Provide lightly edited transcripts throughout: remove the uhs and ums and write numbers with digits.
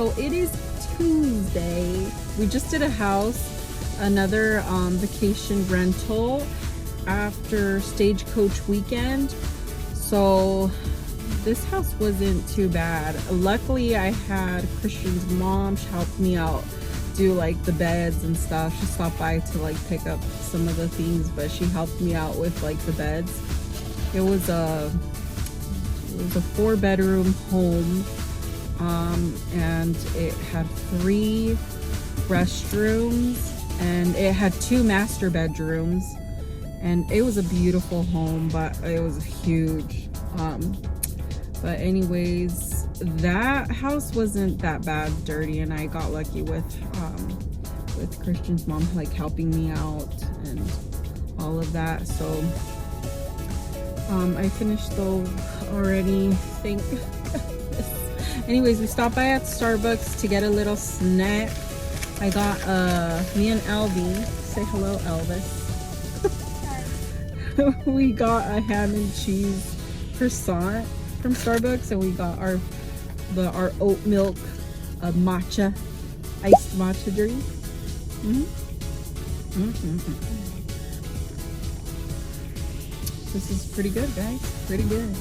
So it is Tuesday. We just did a house, another vacation rental after Stagecoach weekend. So this house wasn't too bad. Luckily, I had Christian's mom. She helped me out do like the beds and stuff. She stopped by to like pick up some of the things, but she helped me out with like the beds. It was a 4-bedroom home, and it had 3 restrooms and it had 2 master bedrooms, and it was a beautiful home, but it was huge. But anyways, that house wasn't that bad dirty, and I got lucky with Christian's mom like helping me out and all of that. So I finished though already, thank goodness. Anyways, we stopped by at Starbucks to get a little snack. I got me and Elvie, say hello Elvis. We got a ham and cheese croissant from Starbucks, and we got our oat milk matcha, iced matcha drink. This is pretty good, guys. Pretty good.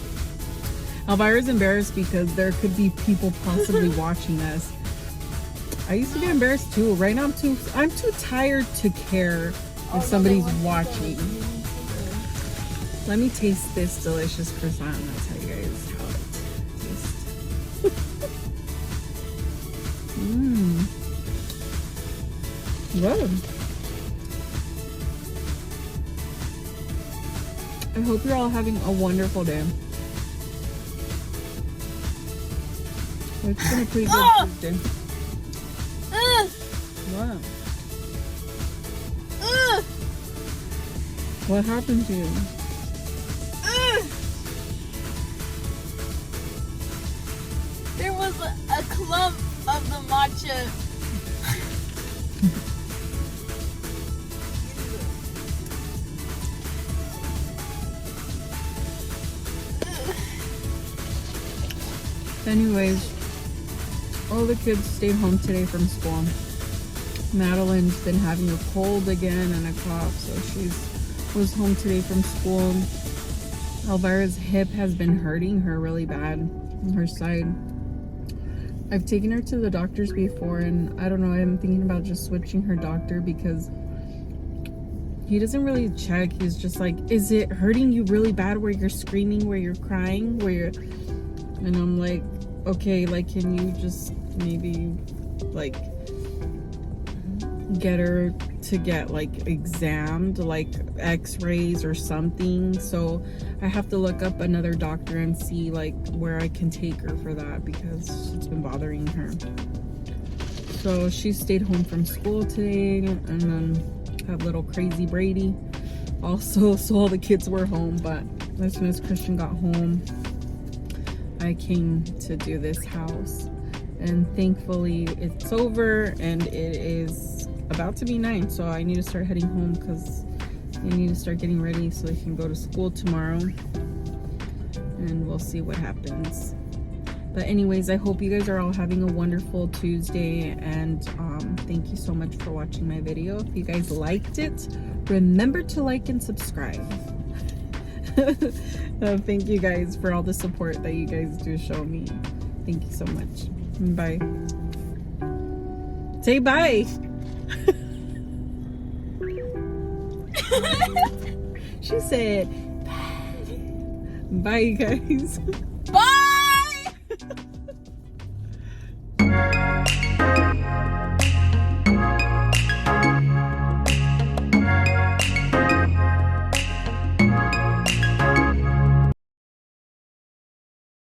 Elvira's embarrassed because there could be people possibly watching us. I used to get embarrassed too. Right now I'm too tired to care if somebody's watching. Let me taste this delicious croissant and I'll tell you guys how it tastes. Whoa. I hope you're all having a wonderful day. It's been a pretty good Tuesday. Wow. What happened to you? There was a clump of the matcha. Anyways, all the kids stayed home today from school. Madeline's been having a cold again and a cough, so she was home today from school. Elvira's hip has been hurting her really bad on her side. I've taken her to the doctors before, and I don't know, I'm thinking about just switching her doctor because he doesn't really check. He's just like, is it hurting you really bad where you're screaming, where you're crying, and I'm like, okay, like, can you just maybe like get her to get like examined, like x-rays or something? So I have to look up another doctor and see like where I can take her for that, because it's been bothering her. So she stayed home from school today, and then have little crazy Brady also. So all the kids were home, but as soon as Christian got home, I came to do this house, and thankfully it's over and it is about to be 9, so I need to start heading home because I need to start getting ready so I can go to school tomorrow, and we'll see what happens. But anyways, I hope you guys are all having a wonderful Tuesday, and thank you so much for watching my video. If you guys liked it, remember to like and subscribe. Thank you guys for all the support that you guys do show me. Thank you so much. Bye. Say bye. She said bye. Bye, guys. Bye!